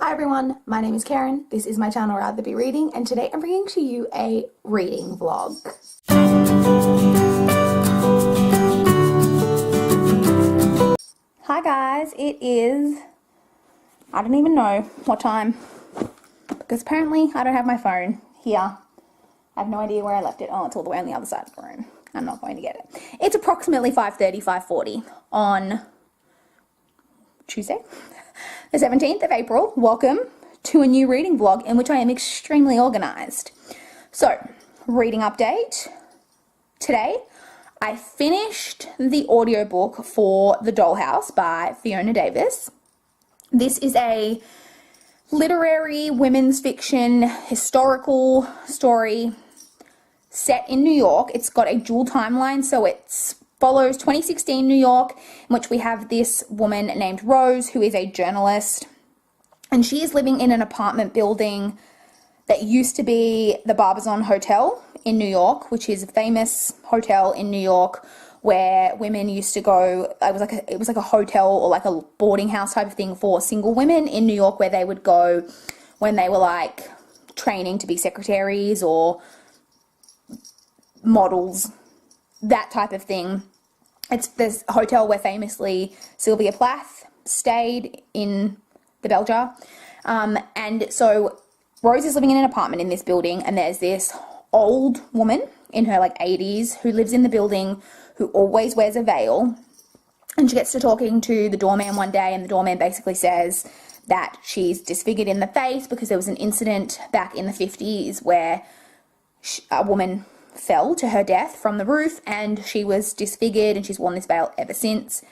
Hi everyone, my name is Karen, this is my channel RatherBeReading, and today I'm bringing to you a reading vlog. Hi guys, it is, I don't even know what time, because apparently I don't have my phone here. I have no idea where I left it. Oh, it's all the way on the other side of the room. I'm not going to get it. It's approximately 5:30, 5:40 on Tuesday, the 17th of April. Welcome to a new reading vlog in which I am extremely organized. So, reading update. Today, I finished the audiobook for The Dollhouse by Fiona Davis. This is a literary, women's fiction, historical story set in New York. It's got a dual timeline, so it follows 2016 New York, in which we have this woman named Rose, who is a journalist, and she is living in an apartment building that used to be the Barbizon Hotel in New York, which is a famous hotel in New York where women used to go. It was like a hotel or like a boarding house type of thing for single women in New York, where they would go when they were like training to be secretaries or models, that type of thing. It's this hotel where famously Sylvia Plath stayed in the bell jar. And so Rose is living in an apartment in this building, and there's this old woman in her like 80s who lives in the building, who always wears a veil. And she gets to talking to the doorman one day, and the doorman basically says that she's disfigured in the face because there was an incident back in the 50s where a woman fell to her death from the roof, and she was disfigured, and she's worn this veil ever since.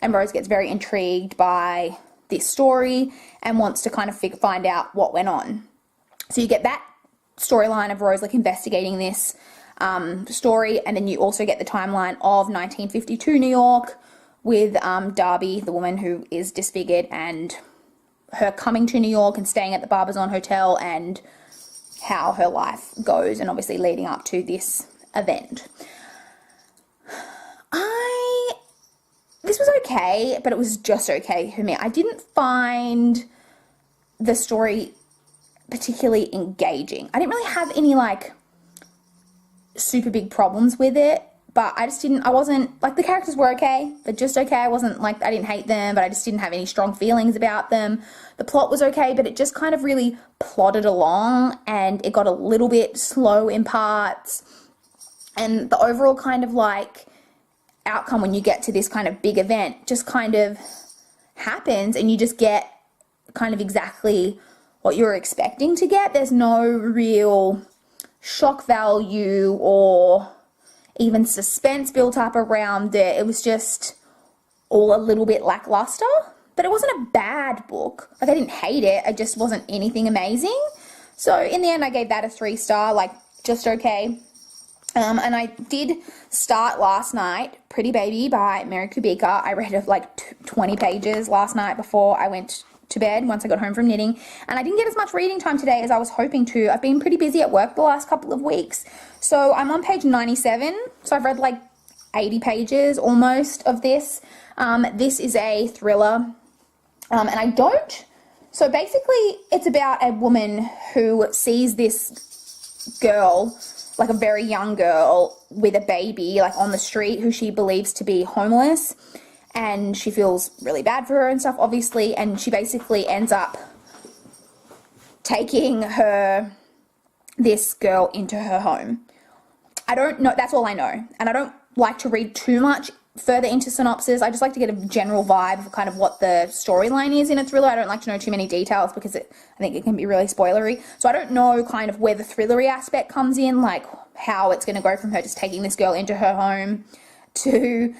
And Rose gets very intrigued by this story and wants to kind of find out what went on. So you get that storyline of Rose like investigating this story, and then you also get the timeline of 1952 New York with Darby, the woman who is disfigured, and her coming to New York and staying at the Barbizon Hotel, and how her life goes, and obviously leading up to this event. This was okay, but it was just okay for me. I didn't find the story particularly engaging. I didn't really have any like super big problems with it, but I wasn't, like, the characters were okay, but just okay. I didn't hate them, but I just didn't have any strong feelings about them. The plot was okay, but it just kind of really plodded along, and it got a little bit slow in parts. And the overall kind of like outcome when you get to this kind of big event just kind of happens, and you just get kind of exactly what you're expecting to get. There's no real shock value or even suspense built up around it. It was just all a little bit lackluster, but it wasn't a bad book. Like, I didn't hate it, it just wasn't anything amazing. So in the end, I gave that a 3-star, like, just okay. And I did start last night Pretty Baby by Mary Kubica. I read like 20 pages last night before I went to bed, once I got home from knitting, and I didn't get as much reading time today as I was hoping to. I've been pretty busy at work the last couple of weeks, so I'm on page 97, so I've read like 80 pages almost of this. This is a thriller, so basically it's about a woman who sees this girl, like a very young girl with a baby, like on the street, who she believes to be homeless, and she feels really bad for her and stuff, obviously, and she basically ends up taking this girl into her home. I don't know, that's all I know, and I don't like to read too much further into synopsis. I just like to get a general vibe of kind of what the storyline is in a thriller. I don't like to know too many details because I think it can be really spoilery. So I don't know kind of where the thrillery aspect comes in, like how it's going to go from her just taking this girl into her home to,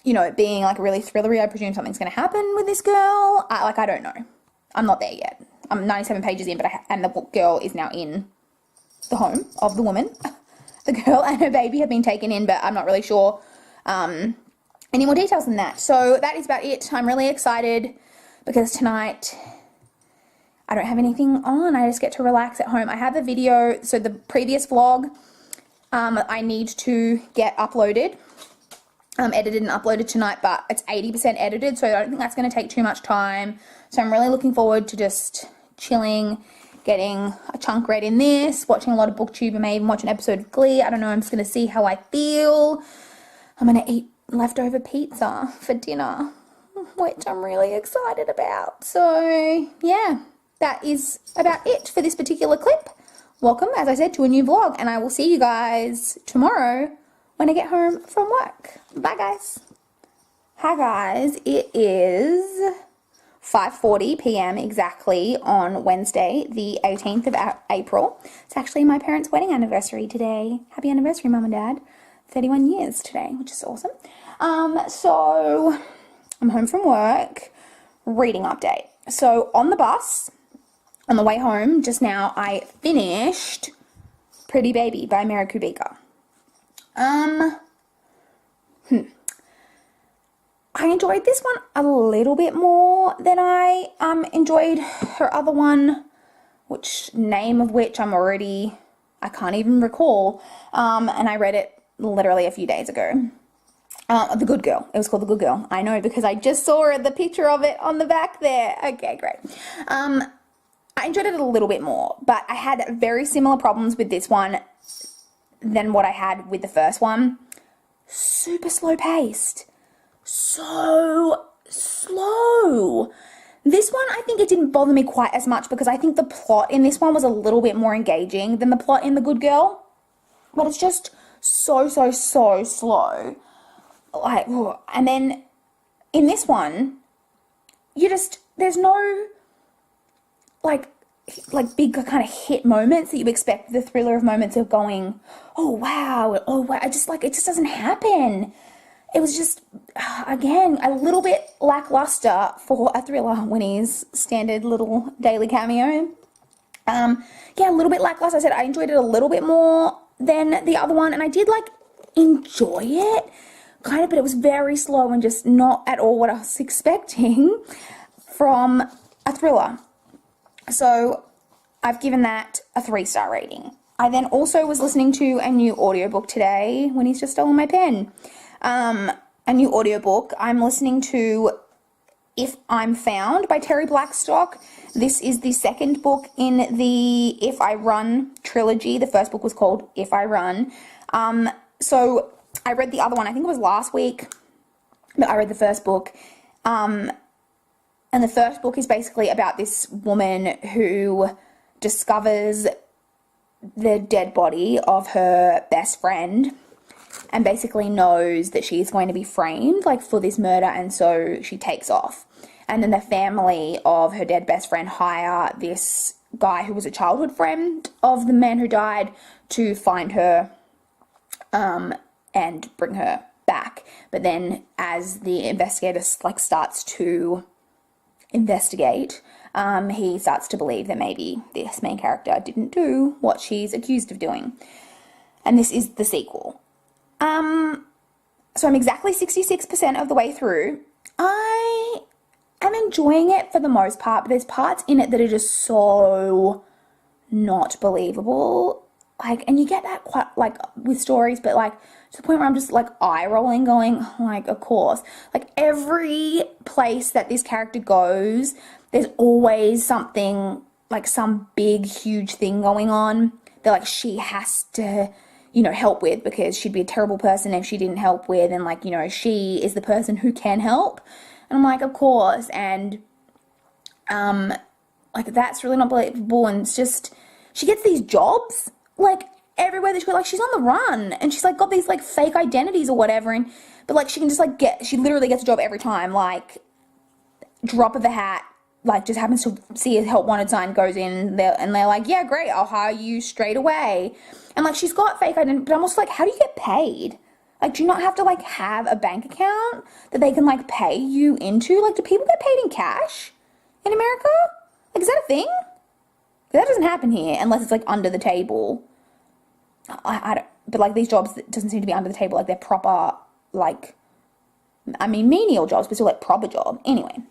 you know, it being like really thrillery. I presume something's going to happen with this girl. I don't know. I'm not there yet. I'm 97 pages in, and the girl is now in the home of the woman. The girl and her baby have been taken in, but I'm not really sure any more details than that. So that is about it. I'm really excited because tonight I don't have anything on. I just get to relax at home. I have a video, so the previous vlog I need to get uploaded. edited and uploaded tonight, but it's 80% edited, so I don't think that's going to take too much time. So I'm really looking forward to just chilling, getting a chunk read in this, watching a lot of booktube. I may even watch an episode of Glee. I don't know. I'm just going to see how I feel. I'm going to eat leftover pizza for dinner, which I'm really excited about. So yeah, that is about it for this particular clip. Welcome, as I said, to a new vlog, and I will see you guys tomorrow when I get home from work. Bye, guys. Hi, guys. It is 5:40 p.m. exactly on Wednesday, the 18th of April. It's actually my parents' wedding anniversary today. Happy anniversary, Mum and Dad. 31 years today, which is awesome. So I'm home from work. Reading update. So on the bus, on the way home, just now, I finished Pretty Baby by Mary Kubica. I enjoyed this one a little bit more than I enjoyed her other one, which name of which I can't even recall. And I read it literally a few days ago. The Good Girl. It was called The Good Girl. I know, because I just saw the picture of it on the back there. Okay, great. I enjoyed it a little bit more, but I had very similar problems with this one than what I had with the first one. Super slow paced. So slow. This one, I think it didn't bother me quite as much because I think the plot in this one was a little bit more engaging than the plot in The Good Girl. But it's just so slow. Like, and then in this one, there's no like big kind of hit moments that you expect the thriller of moments of going, oh wow. It just doesn't happen. It was just, again, a little bit lackluster for a thriller, Winnie's standard little daily cameo. Yeah, a little bit lackluster. I said I enjoyed it a little bit more than the other one, and I did, enjoy it, kind of, but it was very slow and just not at all what I was expecting from a thriller. So I've given that a 3-star rating. I then also was listening to a new audiobook today. Winnie's just stolen my pen. A new audiobook. I'm listening to If I'm Found by Terry Blackstock. This is the second book in the If I Run trilogy. The first book was called If I Run. So I read the other one, I think it was last week, but I read the first book. And the first book is basically about this woman who discovers the dead body of her best friend and basically knows that she's going to be framed, for this murder, and so she takes off. And then the family of her dead best friend hire this guy who was a childhood friend of the man who died to find her and bring her back. But then as the investigator starts to investigate, he starts to believe that maybe this main character didn't do what she's accused of doing. And this is the sequel. So I'm exactly 66% of the way through. I am enjoying it for the most part, but there's parts in it that are just so not believable. And you get that quite, with stories, but, to the point where I'm just, eye-rolling, going, of course. Every place that this character goes, there's always something, some big, huge thing going on that, she has to, help with, because she'd be a terrible person if she didn't help with, and, she is the person who can help. And I'm of course, and, that's really not believable, and it's just, she gets these jobs, everywhere that she goes, she's on the run, and she's, got these, fake identities or whatever, and, but, she can just, she literally gets a job every time, drop of the hat, just happens to see a help wanted sign, goes in there, and they're yeah, great, I'll hire you straight away. And, she's got fake identity, but I'm also how do you get paid? Do you not have to, have a bank account that they can, pay you into? Do people get paid in cash in America? Is that a thing? That doesn't happen here, unless it's, under the table. I don't, but, these jobs, it doesn't seem to be under the table, they're proper, menial jobs, but still, proper job. Anyway.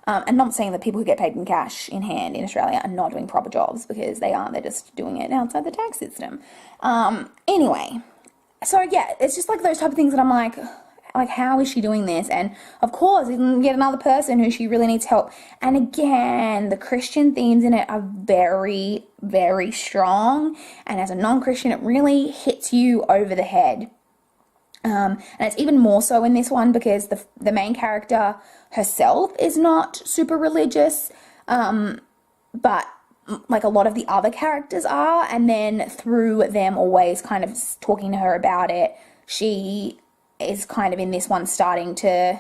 And not saying that people who get paid in cash in hand in Australia are not doing proper jobs, because they aren't. They're just doing it outside the tax system. Anyway, so yeah, it's just those type of things that I'm like, how is she doing this? And of course, you can get another person who she really needs help. And again, the Christian themes in it are very, very strong. And as a non-Christian, it really hits you over the head. And it's even more so in this one because the main character herself is not super religious, but like a lot of the other characters are, and then through them always kind of talking to her about it, she is kind of in this one starting to,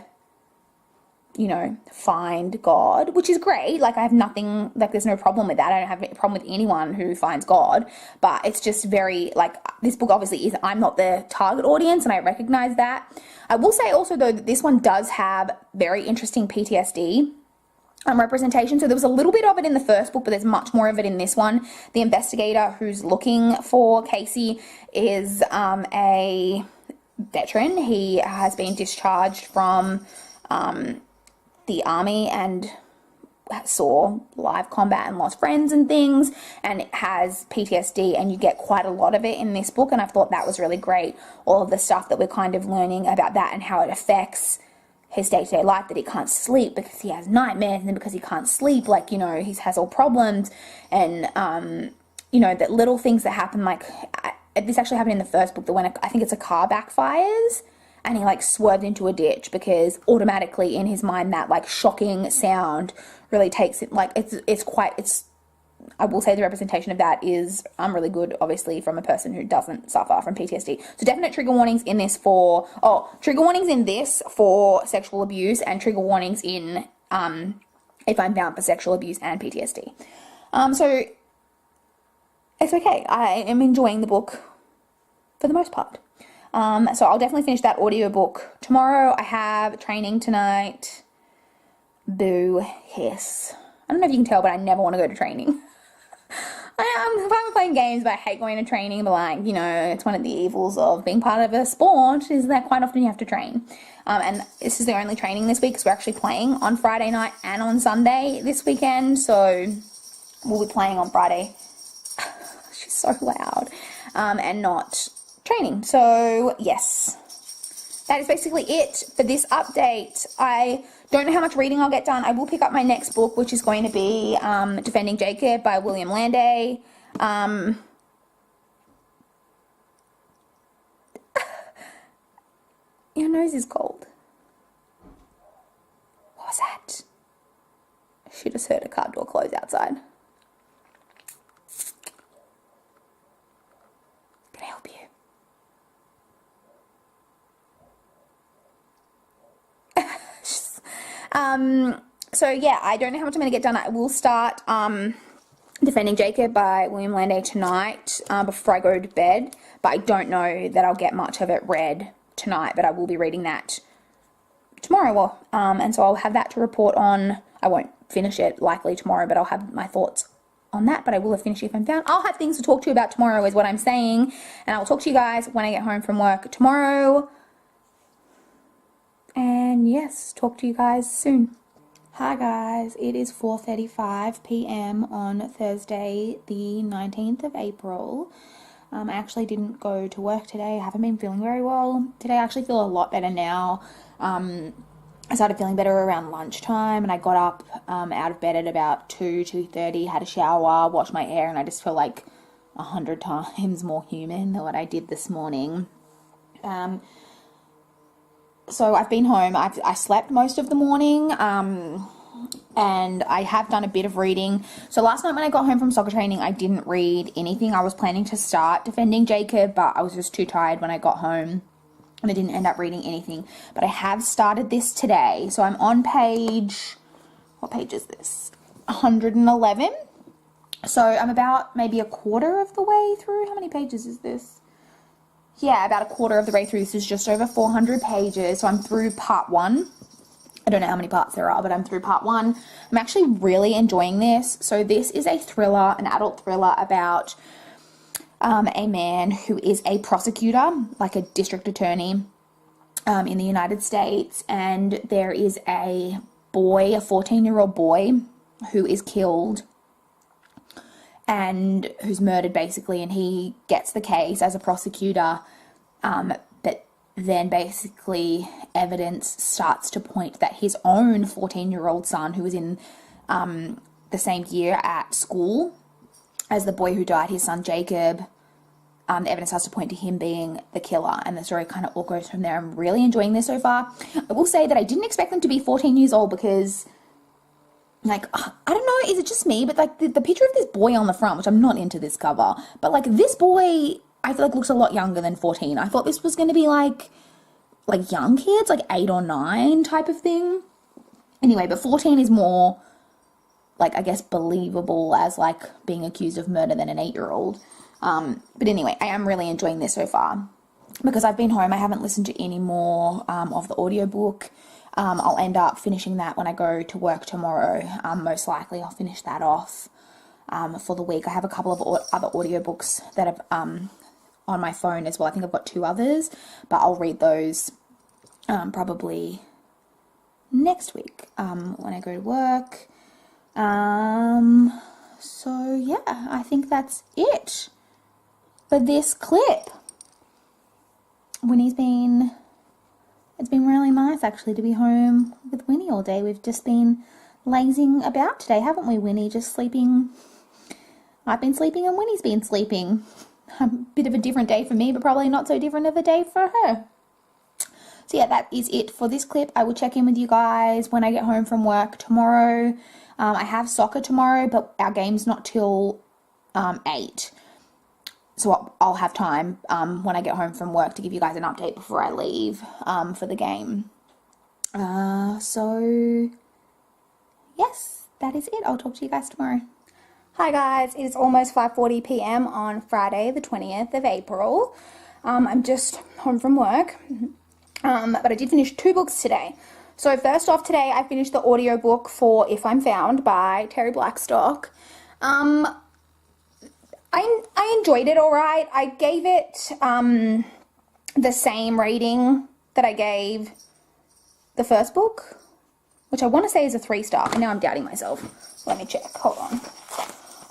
you know, find God, which is great. Like, I have nothing, like, there's no problem with that. I don't have a problem with anyone who finds God, but it's just very, like, this book obviously is, I'm not the target audience, and I recognize that. I will say also, though, that this one does have very interesting PTSD representation. So there was a little bit of it in the first book, but there's much more of it in this one. The investigator who's looking for Casey is a veteran. He has been discharged from the army and saw live combat and lost friends and things, and it has PTSD, and you get quite a lot of it in this book, and I thought that was really great. All of the stuff that we're kind of learning about that and how it affects his day-to-day life, that he can't sleep because he has nightmares, and then because he can't sleep, like, you know, he has all problems, and you know, that little things that happen, like, this actually happened in the first book, that when I think it's a car backfires and he like swerved into a ditch, because automatically in his mind that like shocking sound really takes it, like, it's I will say the representation of that is really good, obviously, from a person who doesn't suffer from PTSD. So definite trigger warnings in this for, trigger warnings in this for sexual abuse, and trigger warnings in if I'm found for sexual abuse and PTSD. So it's okay. I am enjoying the book for the most part. So I'll definitely finish that audiobook tomorrow. I have training tonight. Boo, hiss. I don't know if you can tell, but I never want to go to training. I'm fine with playing games, but I hate going to training. But, like, you know, it's one of the evils of being part of a sport, is that quite often you have to train. And this is the only training this week, because we're actually playing on Friday night and on Sunday this weekend. So we'll be playing on Friday. She's so loud. And not training. So yes, that is basically it for this update. I don't know how much reading I'll get done. I will pick up my next book, which is going to be Defending Jacob by William Landay. Your nose is cold. What was that? She just heard a car door close outside. Can I help you? So yeah, I don't know how much I'm going to get done. I will start Defending Jacob by William Landay tonight before I go to bed, but I don't know that I'll get much of it read tonight, but I will be reading that tomorrow. And so I'll have that to report on. I won't finish it likely tomorrow, but I'll have my thoughts on that, but I will have finished it if I'm found. I'll have things to talk to you about tomorrow is what I'm saying, and I'll talk to you guys when I get home from work tomorrow. And yes, talk to you guys soon. Hi guys, it is 4:35 p.m. on Thursday the 19th of April. I actually didn't go to work today. I haven't been feeling very well today. I actually feel a lot better now. I started feeling better around lunchtime, and I got up out of bed at about 2:30, had a shower, washed my hair, and I just feel like 100 times more human than what I did this morning. So I've been home. I slept most of the morning, and I have done a bit of reading. So last night when I got home from soccer training, I didn't read anything. I was planning to start Defending Jacob, but I was just too tired when I got home, and I didn't end up reading anything. But I have started this today. So I'm on page, what page is this? 111. So I'm about maybe a quarter of the way through. How many pages is this? Yeah, about a quarter of the way through. This is just over 400 pages. So I'm through part 1. I don't know how many parts there are, but I'm through part 1. I'm actually really enjoying this. So this is a thriller, an adult thriller about a man who is a prosecutor, like a district attorney in the United States. And there is a boy, a 14-year-old boy who is killed and who's murdered basically, and he gets the case as a prosecutor, but then basically evidence starts to point that his own 14-year-old son, who was in the same year at school as the boy who died, his son Jacob, the evidence starts to point to him being the killer, and the story kind of all goes from there. I'm really enjoying this so far. I will say that I didn't expect them to be 14 years old because, like, I don't know, is it just me? But, like, the picture of this boy on the front, which I'm not into this cover, but, like, this boy, I feel like looks a lot younger than 14. I thought this was going to be, like young kids, like 8 or 9 type of thing. Anyway, but 14 is more, like, I guess, believable as, like, being accused of murder than an 8-year-old. But anyway, I am really enjoying this so far. Because I've been home, I haven't listened to any more of the audiobook. I'll end up finishing that when I go to work tomorrow. Most likely I'll finish that off for the week. I have a couple of other audiobooks that have on my phone as well. I think I've got 2 others, but I'll read those probably next week when I go to work. So yeah, I think that's it for this clip. It's been really nice actually to be home with Winnie all day. We've just been lazing about today, haven't we, Winnie? Just sleeping. I've been sleeping and Winnie's been sleeping. A bit of a different day for me, but probably not so different of a day for her. So yeah, that is it for this clip. I will check in with you guys when I get home from work tomorrow. I have soccer tomorrow, but our game's not till 8. So I'll have time when I get home from work to give you guys an update before I leave for the game. So yes, that is it. I'll talk to you guys tomorrow. Hi guys, it is almost 5:40 p.m. on Friday the 20th of April. I'm just home from work, but I did finish 2 books today. So first off today, I finished the audiobook for If I'm Found by Terry Blackstock. I enjoyed it all right. I gave it the same rating that I gave the first book, which I want to say is a 3-star. And now I'm doubting myself. Let me check. Hold on.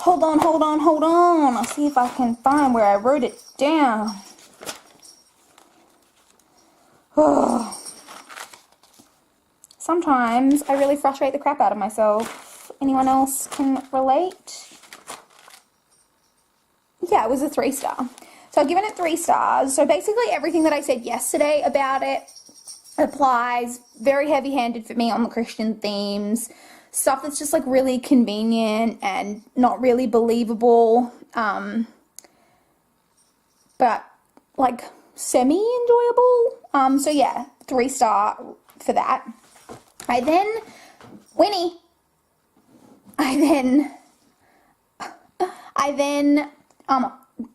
I'll see if I can find where I wrote it down. Oh. Sometimes I really frustrate the crap out of myself. Anyone else can relate? Yeah, it was a 3-star. So I've given it 3 stars. So basically everything that I said yesterday about it applies. Very heavy-handed for me on the Christian themes. Stuff that's just like really convenient and not really believable. But like semi-enjoyable. So yeah, 3-star for that. I then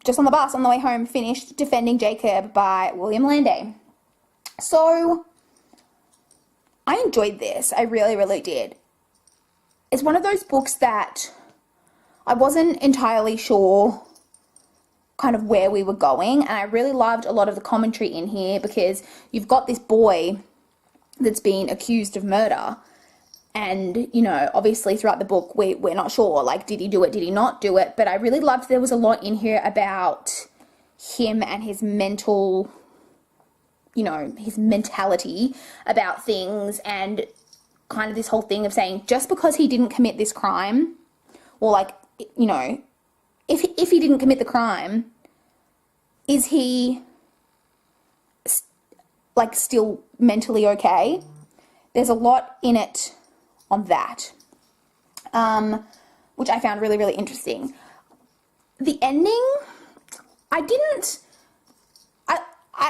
just on the bus on the way home, finished Defending Jacob by William Landay. So, I enjoyed this. I really, really did. It's one of those books that I wasn't entirely sure kind of where we were going, and I really loved a lot of the commentary in here because you've got this boy that's been accused of murder. And, you know, obviously throughout the book, we're not sure, like, did he do it, did he not do it? But I really loved there was a lot in here about him and his mental, you know, his mentality about things, and kind of this whole thing of saying just because he didn't commit this crime, or like, you know, if he didn't commit the crime, is he, like, still mentally okay? There's a lot in it on that, which I found really, really interesting. The ending,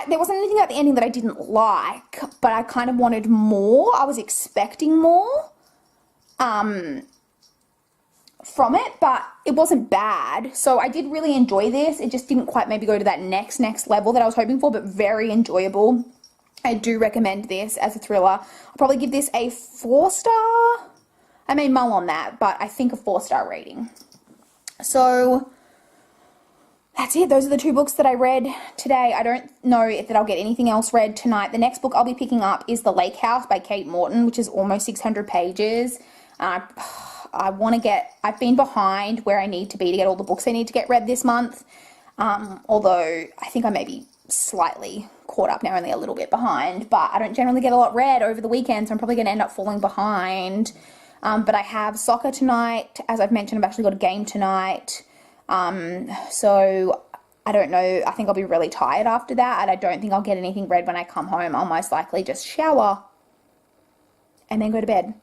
there wasn't anything about the ending that I didn't like, but I kind of wanted more. I was expecting more from it, but it wasn't bad. So I did really enjoy this. It just didn't quite maybe go to that next level that I was hoping for, but very enjoyable. I do recommend this as a thriller. I'll probably give this a 4-star. I may mull on that, but I think a 4-star rating. So that's it. Those are the 2 books that I read today. I don't know that I'll get anything else read tonight. The next book I'll be picking up is The Lake House by Kate Morton, which is almost 600 pages. I've been behind where I need to be to get all the books I need to get read this month. Although I think I may be slightly caught up now, only a little bit behind, but I don't generally get a lot read over the weekend, so I'm probably going to end up falling behind. But I have soccer tonight. As I've mentioned, I've actually got a game tonight. So I don't know. I think I'll be really tired after that, and I don't think I'll get anything read when I come home. I'll most likely just shower and then go to bed.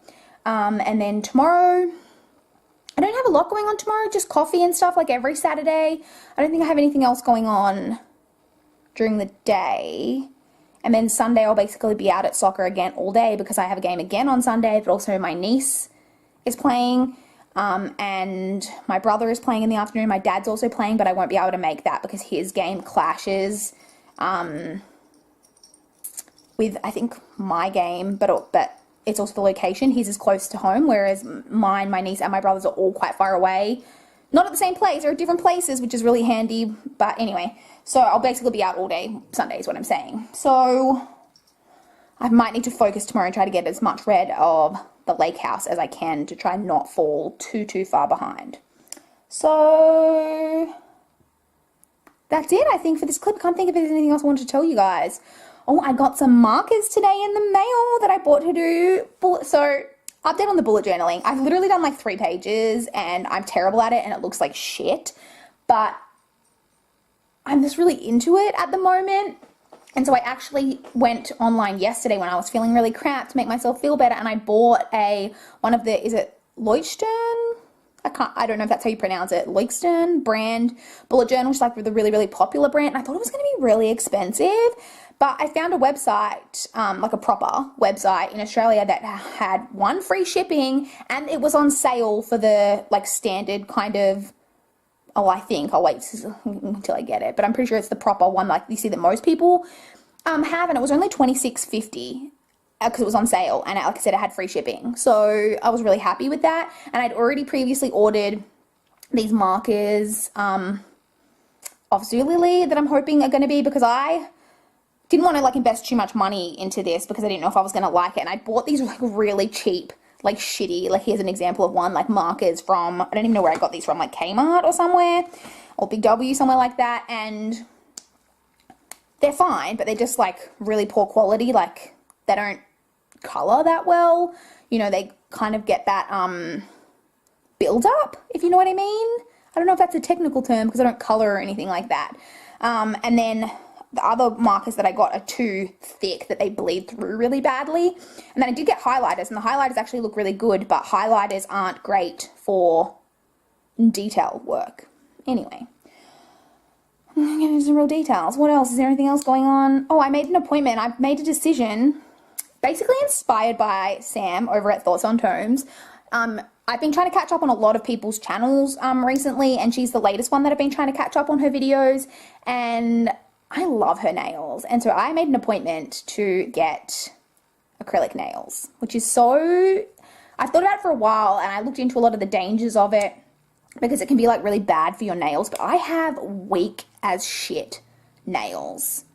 And then tomorrow, I don't have a lot going on tomorrow, just coffee and stuff like every Saturday. I don't think I have anything else going on during the day. And then Sunday I'll basically be out at soccer again all day because I have a game again on Sunday, but also my niece is playing, and my brother is playing in the afternoon. My dad's also playing, but I won't be able to make that because his game clashes with, I think, my game, but it's also the location. His is close to home, whereas mine, my niece, and my brothers are all quite far away. Not at the same place, they're at different places, which is really handy, but anyway. So I'll basically be out all day Sunday is what I'm saying. So I might need to focus tomorrow and try to get as much read of the lake house as I can to try and not fall too far behind. So that's it, I think, for this clip. I can't think if there's anything else I wanted to tell you guys. Oh, I got some markers today in the mail that I bought to do. So, update on the bullet journaling. I've literally done like 3 pages and I'm terrible at it and it looks like shit. But I'm just really into it at the moment. And so I actually went online yesterday when I was feeling really crap to make myself feel better, and I bought one of the, is it Leuchtturm? I don't know if that's how you pronounce it, Leuchtturm brand bullet journal, which is like the really popular brand. And I thought it was going to be really expensive. But I found a website, like a proper website in Australia that had 1 free shipping, and it was on sale for the like standard kind of, I think, I'll wait until I get it, but I'm pretty sure it's the proper one like you see that most people have, and it was only $26.50 because it was on sale, and like I said, it had free shipping. So I was really happy with that, and I'd already previously ordered these markers of Zulily that I'm hoping are going to be, because I didn't want to like invest too much money into this because I didn't know if I was going to like it. And I bought these like really cheap, like shitty, like here's an example of one, like markers from, I don't even know where I got these from, like Kmart or somewhere, or Big W, somewhere like that. And they're fine, but they're just like really poor quality. Like they don't color that well. You know, they kind of get that build up, if you know what I mean. I don't know if that's a technical term because I don't color or anything like that. And then the other markers that I got are too thick that they bleed through really badly. And then I did get highlighters, and the highlighters actually look really good, but highlighters aren't great for detail work. Anyway, I'm getting into some real details. What else? Is there anything else going on? Oh, I made an appointment. I've made a decision, basically inspired by Sam over at Thoughts on Tomes. I've been trying to catch up on a lot of people's channels recently, and she's the latest one that I've been trying to catch up on her videos, and I love her nails. And so I made an appointment to get acrylic nails, which is so, I've thought about it for a while, and I looked into a lot of the dangers of it because it can be like really bad for your nails, but I have weak as shit nails.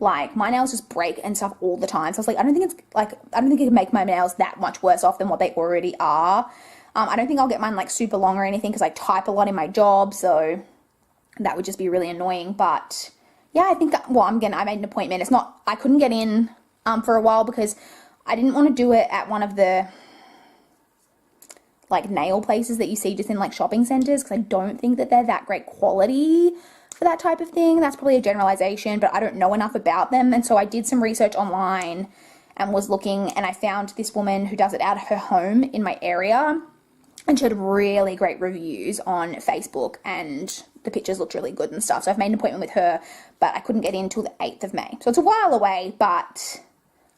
Like my nails just break and stuff all the time. So I was like, I don't think it can make my nails that much worse off than what they already are. I don't think I'll get mine like super long or anything because I type a lot in my job, so that would just be really annoying. But yeah, I think that, well, I made an appointment. It's not, I couldn't get in for a while because I didn't want to do it at one of the like nail places that you see just in like shopping centers, because I don't think that they're that great quality for that type of thing. That's probably a generalization, but I don't know enough about them. And so I did some research online and was looking, and I found this woman who does it out of her home in my area, and she had really great reviews on Facebook, and the pictures looked really good and stuff. So I've made an appointment with her, but I couldn't get in until the 8th of May. So it's a while away, but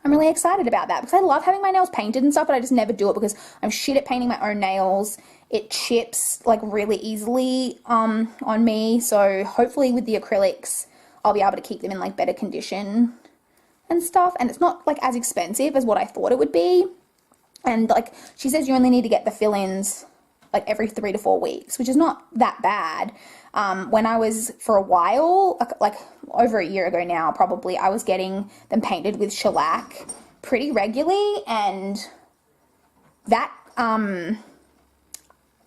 I'm really excited about that because I love having my nails painted and stuff, but I just never do it because I'm shit at painting my own nails. It chips like really easily on me. So hopefully with the acrylics, I'll be able to keep them in like better condition and stuff. And it's not like as expensive as what I thought it would be. And like she says, you only need to get the fill-ins like every 3 to 4 weeks, which is not that bad. When I was, for a while, like over a year ago now, probably, I was getting them painted with shellac pretty regularly, and that,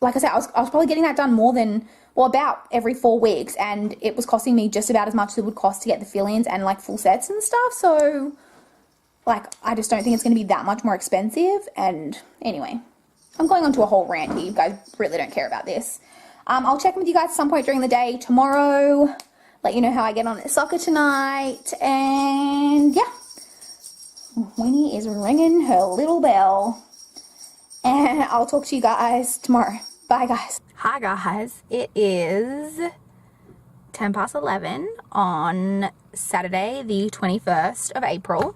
like I said, I was probably getting that done more than well, about every 4 weeks, and it was costing me just about as much as it would cost to get the fill-ins and like full sets and stuff. So like, I just don't think it's going to be that much more expensive. And anyway, I'm going on to a whole rant here. You guys really don't care about this. I'll check in with you guys at some point during the day tomorrow. Let you know how I get on at soccer tonight. And yeah, Winnie is ringing her little bell. And I'll talk to you guys tomorrow. Bye, guys. Hi, guys. It is 10 past 11 on Saturday, the 21st of April,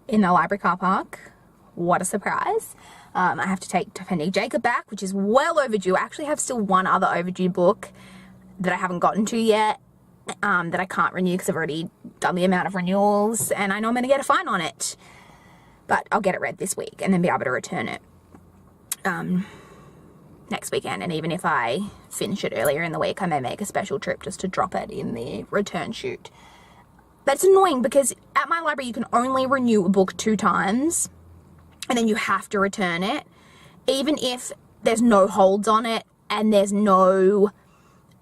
in the library car park. What a surprise. I have to take Defending Jacob back, which is well overdue. I actually have still one other overdue book that I haven't gotten to yet, that I can't renew because I've already done the amount of renewals, and I know I'm going to get a fine on it. But I'll get it read this week and then be able to return it next weekend. And even if I finish it earlier in the week, I may make a special trip just to drop it in the return chute. That's annoying because at my library you can only renew a book 2 times and then you have to return it, even if there's no holds on it and there's no,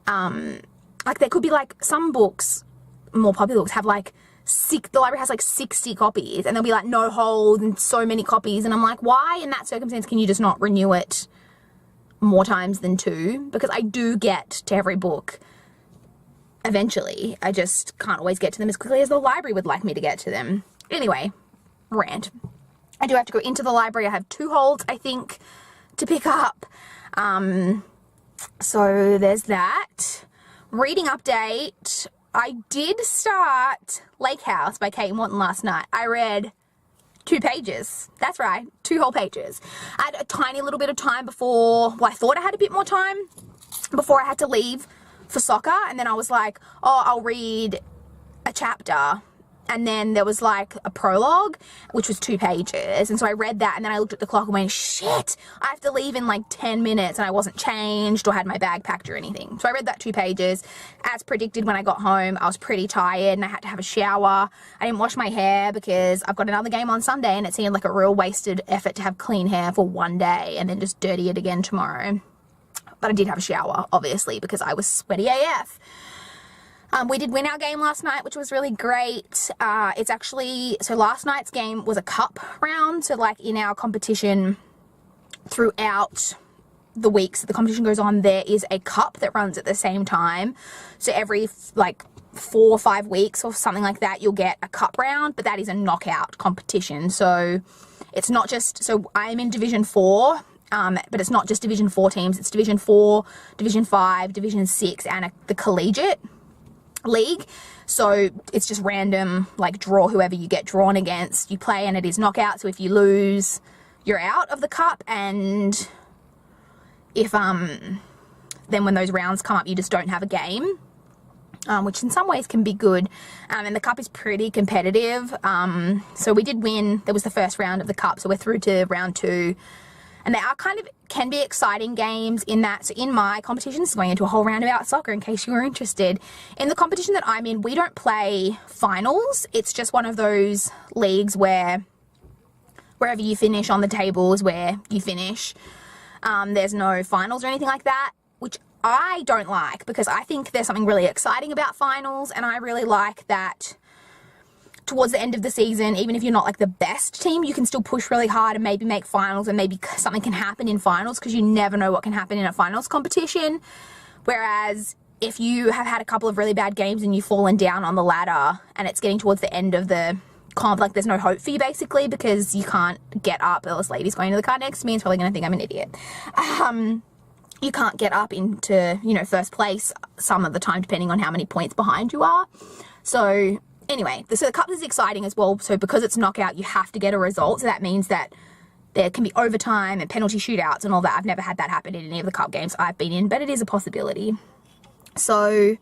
like there could be like some books, more popular books, have like the library has like 60 copies and there'll be like no hold and so many copies, and I'm like, why in that circumstance can you just not renew it more times than 2? Because I do get to every book eventually. I just can't always get to them as quickly as the library would like me to get to them. Anyway, rant. I do have to go into the library. I have 2 holds, I think, to pick up. So there's that. Reading update. I did start Lake House by Kate Morton last night. I read 2 pages. That's right, 2 whole pages. I had a tiny little bit of time before, well, I thought I had a bit more time before I had to leave for soccer, and then I was like, oh, I'll read a chapter. And then there was like a prologue, which was 2 pages. And so I read that, and then I looked at the clock and went, shit, I have to leave in like 10 minutes, and I wasn't changed or had my bag packed or anything. So I read that 2 pages. As predicted, when I got home, I was pretty tired and I had to have a shower. I didn't wash my hair because I've got another game on Sunday, and it seemed like a real wasted effort to have clean hair for one day and then just dirty it again tomorrow. But I did have a shower, obviously, because I was sweaty AF. We did win our game last night, which was really great. It's actually, so last night's game was a cup round. So like in our competition throughout the weeks that the competition goes on, there is a cup that runs at the same time. So every like 4 or 5 weeks or something like that, you'll get a cup round, but that is a knockout competition. So it's not just, so I'm in Division 4, but it's not just Division 4 teams. It's Division 4, Division 5, Division 6, and the collegiate league. So it's just random, like draw whoever you get drawn against, you play, and it is knockout. So if you lose, you're out of the cup, and if then when those rounds come up, you just don't have a game, which in some ways can be good. And the cup is pretty competitive. So we did win. There was the first round of the cup, so we're through to round 2. And they are kind of, can be exciting games in that, so in my competition, this is going into a whole round about soccer in case you were interested. In the competition that I'm in, we don't play finals. It's just one of those leagues where wherever you finish on the table is where you finish. There's no finals or anything like that, which I don't like, because I think there's something really exciting about finals, and I really like that towards the end of the season, even if you're not like the best team, you can still push really hard and maybe make finals, and maybe something can happen in finals, because you never know what can happen in a finals competition. Whereas if you have had a couple of really bad games and you've fallen down on the ladder and it's getting towards the end of the comp, like there's no hope for you basically, because you can't get up. This lady's going to the car next to me and is probably going to think I'm an idiot. You can't get up into, you know, first place some of the time, depending on how many points behind you are. So anyway, so the cup is exciting as well. So because it's knockout, you have to get a result. So that means that there can be overtime and penalty shootouts and all that. I've never had that happen in any of the cup games I've been in, but it is a possibility. So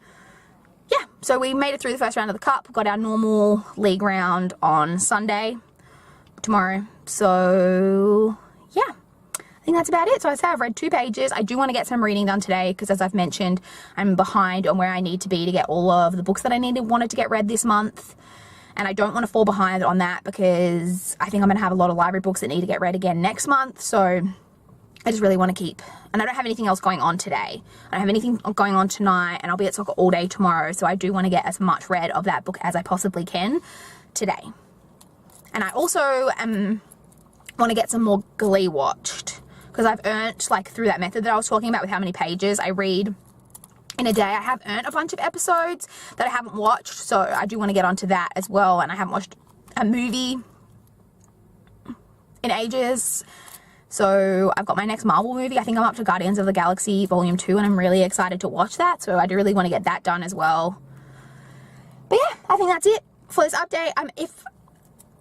yeah, so we made it through the first round of the cup. Got our normal league round on Sunday, tomorrow. So yeah, I think that's about it. So I say I've read 2 pages. I do want to get some reading done today, because as I've mentioned, I'm behind on where I need to be to get all of the books that I wanted to get read this month. And I don't want to fall behind on that, because I think I'm going to have a lot of library books that need to get read again next month. So I just really want to keep, and I don't have anything else going on today. I don't have anything going on tonight, and I'll be at soccer all day tomorrow, so I do want to get as much read of that book as I possibly can today. And I also want to get some more Glee watched, because I've earned, like, through that method that I was talking about with how many pages I read in a day, I have earned a bunch of episodes that I haven't watched, so I do want to get onto that as well. And I haven't watched a movie in ages. So I've got my next Marvel movie. I think I'm up to Guardians of the Galaxy Volume 2, and I'm really excited to watch that. So I do really want to get that done as well. But yeah, I think that's it for this update.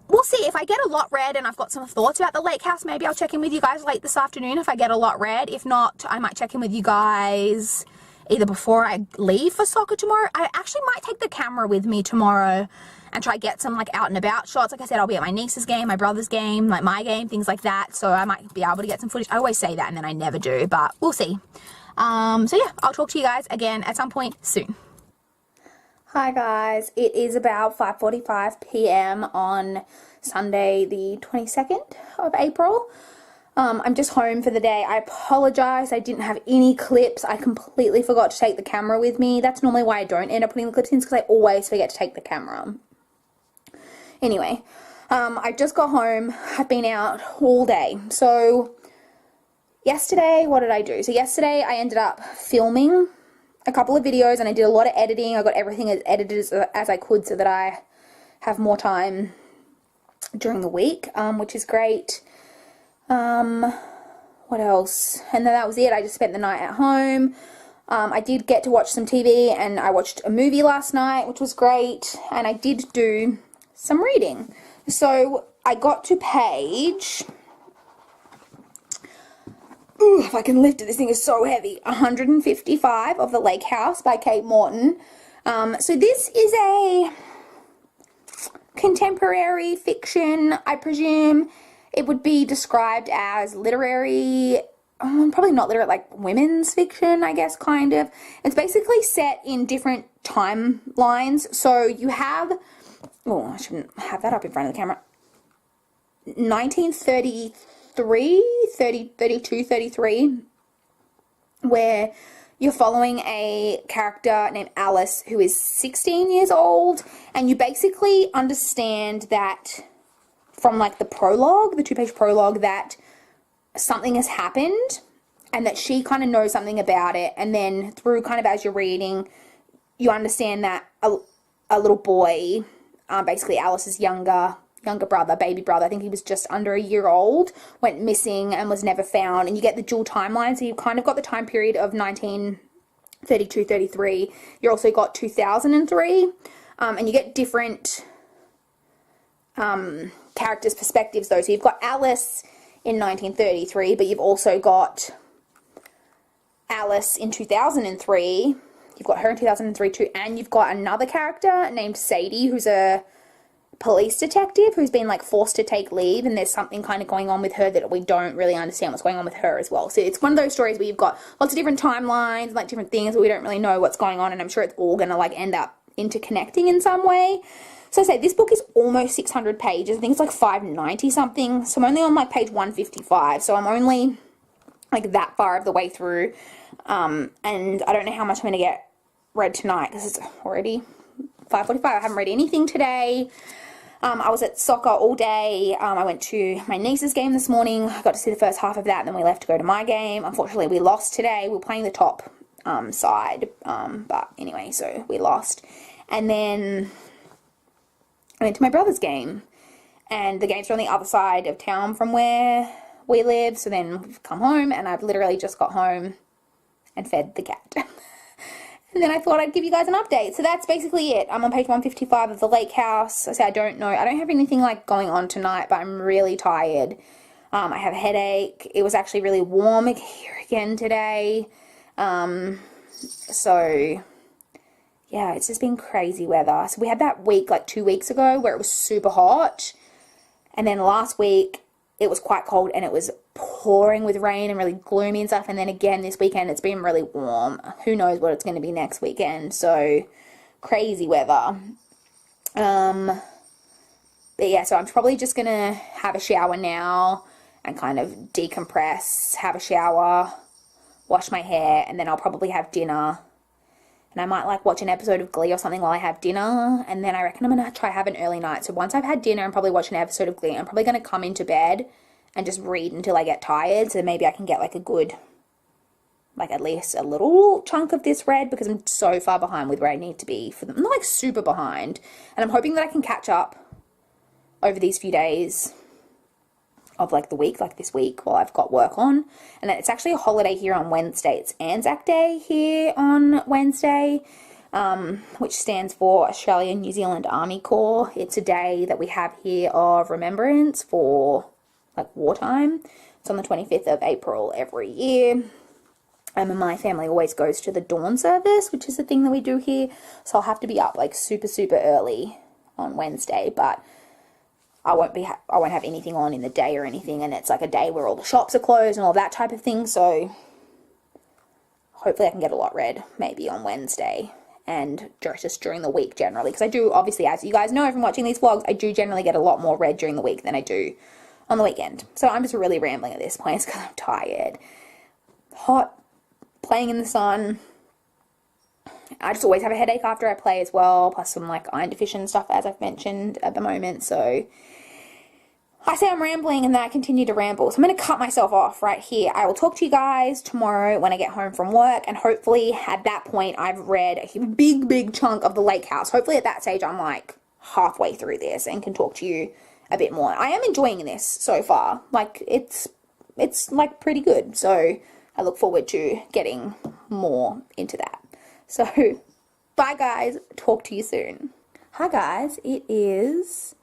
We'll see if I get a lot read and I've got some thoughts about the lake house. Maybe I'll check in with you guys late this afternoon if I get a lot read. If not, I might check in with you guys either before I leave for soccer tomorrow. I actually might take the camera with me tomorrow and try get some, like, out and about shots. Like I said, I'll be at my niece's game, my brother's game, like my game, things like that. So I might be able to get some footage. I always say that and then I never do, but we'll see. So yeah, I'll talk to you guys again at some point soon. Hi guys, it is about 5:45 p.m. on Sunday the 22nd of April. I'm just home for the day. I apologize, I didn't have any clips. I completely forgot to take the camera with me. That's normally why I don't end up putting the clips in, because I always forget to take the camera. Anyway, I just got home. I've been out all day. So yesterday, what did I do? So yesterday I ended up filming a couple of videos and I did a lot of editing. I got everything as edited as I could so that I have more time during the week, which is great. What else? And then that was it. I just spent the night at home. I did get to watch some TV and I watched a movie last night, which was great. And I did do some reading. So I got to page, ooh, if I can lift it, this thing is so heavy, 155 of The Lake House by Kate Morton. So this is a contemporary fiction, I presume. It would be described as literary, probably not literate, like women's fiction, I guess, kind of. It's basically set in different timelines. So you have, oh, I shouldn't have that up in front of the camera, 1933, 32, 33, where you're following a character named Alice who is 16 years old, and you basically understand that from, like, the prologue, the 2-page prologue, that something has happened and that she kind of knows something about it, and then through kind of as you're reading, you understand that a little boy, basically Alice's younger brother, baby brother, I think he was just under a year old, went missing and was never found. And you get the dual timeline, so you've kind of got the time period of 1932, 33. You also got 2003, and you get different characters' perspectives though. So you've got Alice in 1933, but you've also got Alice in 2003. You've got her in 2003 too, and you've got another character named Sadie, who's a police detective who's been, like, forced to take leave, and there's something kind of going on with her that we don't really understand what's going on with her as well. So it's one of those stories where you've got lots of different timelines, like different things, but we don't really know what's going on, and I'm sure it's all going to, like, end up interconnecting in some way. So I say this book is almost 600 pages. I think it's like 590 something. So I'm only on, like, page 155. So I'm only, like, that far of the way through. And I don't know how much I'm going to get read tonight because it's already 5:45. I haven't read anything today. I was at soccer all day. I went to my niece's game this morning. I got to see the first half of that, and then we left to go to my game. Unfortunately, we lost today. We were playing the top side. But anyway, so we lost. And then I went to my brother's game, and the games are on the other side of town from where we live. So then we've come home, and I've literally just got home and fed the cat. And then I thought I'd give you guys an update. So that's basically it. I'm on page 155 of The Lake House. I say I don't know. I don't have anything, like, going on tonight, but I'm really tired. I have a headache. It was actually really warm here again today. So yeah, it's just been crazy weather. So we had that week, like 2 weeks ago, where it was super hot. And then last week it was quite cold and it was pouring with rain and really gloomy and stuff. And then again this weekend it's been really warm. Who knows what it's going to be next weekend. So crazy weather. But yeah, so I'm probably just going to have a shower now and kind of decompress, have a shower, wash my hair, and then I'll probably have dinner. And I might like watch an episode of Glee or something while I have dinner. And then I reckon I'm going to try have an early night. So once I've had dinner and probably watch an episode of Glee, I'm probably going to come into bed and just read until I get tired. So maybe I can get like a good, like at least a little chunk of this read, because I'm so far behind with where I need to be for them. I'm not like super behind. And I'm hoping that I can catch up over these few days of like the week, like this week while I've got work on. And it's actually a holiday here on Wednesday. It's Anzac Day here on Wednesday, which stands for Australia New Zealand Army Corps. It's a day that we have here of remembrance for like wartime. It's on the 25th of April every year. And my family always goes to the dawn service, which is the thing that we do here. So I'll have to be up like super, super early on Wednesday, but I won't have anything on in the day or anything, and it's like a day where all the shops are closed and all that type of thing, so hopefully I can get a lot read maybe on Wednesday and just during the week generally, because I do, obviously, as you guys know from watching these vlogs, I do generally get a lot more read during the week than I do on the weekend. So I'm just really rambling at this point because I'm tired. Hot, playing in the sun. I just always have a headache after I play as well, plus some like iron deficient stuff as I've mentioned at the moment, so I say I'm rambling and then I continue to ramble, so I'm going to cut myself off right here. I will talk to you guys tomorrow when I get home from work, and hopefully at that point I've read a big chunk of The Lake House. Hopefully at that stage I'm like halfway through this and can talk to you a bit more. I am enjoying this so far, like it's like pretty good, so I look forward to getting more into that. So, bye guys, talk to you soon. Hi guys, it is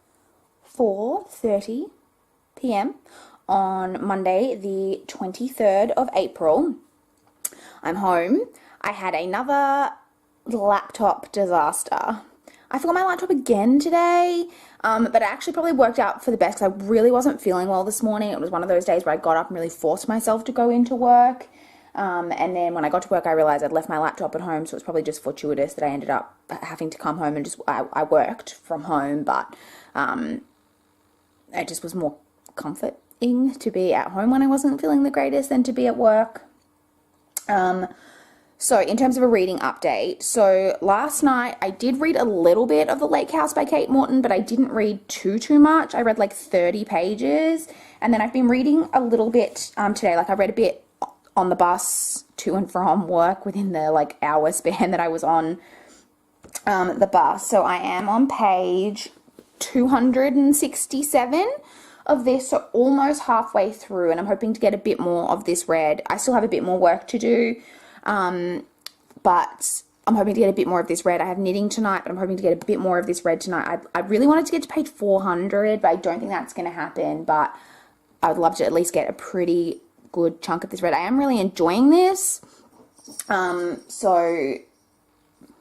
4:30 p.m. on Monday the 23rd of April. I'm home. I had another laptop disaster. I forgot my laptop again today, but it actually probably worked out for the best because I really wasn't feeling well this morning. It was one of those days where I got up and really forced myself to go into work. And then when I got to work, I realized I'd left my laptop at home, so it's probably just fortuitous that I ended up having to come home and I worked from home, but it just was more comforting to be at home when I wasn't feeling the greatest than to be at work. So in terms of a reading update, so last night I did read a little bit of The Lake House by Kate Morton, but I didn't read too much. I read like 30 pages, and then I've been reading a little bit today. Like I read a bit on the bus to and from work within the like hour span that I was on the bus. So I am on page 267 of this, so almost halfway through, and I'm hoping to get a bit more of this read. I still have a bit more work to do, but I'm hoping to get a bit more of this read. I have knitting tonight, but I'm hoping to get a bit more of this read tonight. I really wanted to get to page 400, but I don't think that's going to happen, but I would love to at least get a pretty good chunk of this read. I am really enjoying this, so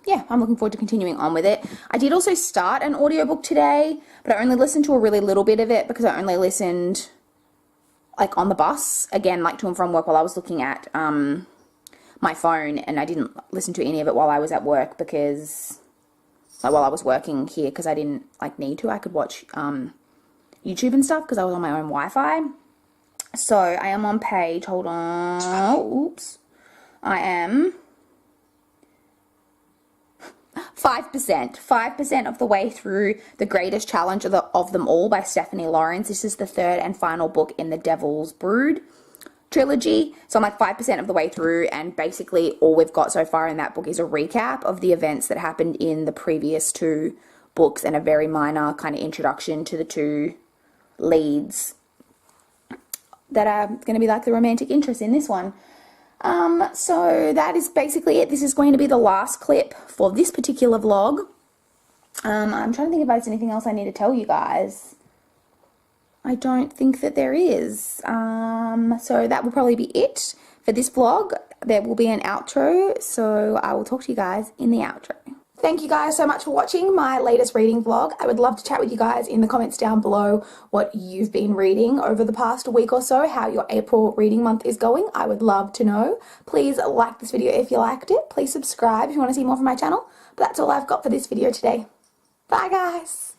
yeah, I'm looking forward to continuing on with it. I did also start an audiobook today, but I only listened to a really little bit of it because I only listened like on the bus, again, like to and from work while I was looking at my phone, and I didn't listen to any of it while I was at work because, like while I was working here, because I didn't like need to. I could watch YouTube and stuff because I was on my own Wi-Fi. So I am on page, hold on, oops, I am 5% of the way through The Greatest Challenge of Them All by Stephanie Lawrence. This is the third and final book in the Devil's Brood trilogy. So I'm like 5% of the way through, and basically all we've got so far in that book is a recap of the events that happened in the previous two books and a very minor kind of introduction to the two leads that are going to be like the romantic interest in this one. So that is basically it. This is going to be the last clip for this particular vlog. I'm trying to think if there's anything else I need to tell you guys. I don't think that there is. So that will probably be it for this vlog. There will be an outro, so I will talk to you guys in the outro. Thank you guys so much for watching my latest reading vlog. I would love to chat with you guys in the comments down below what you've been reading over the past week or so, how your April reading month is going. I would love to know. Please like this video if you liked it. Please subscribe if you want to see more from my channel. But that's all I've got for this video today. Bye guys!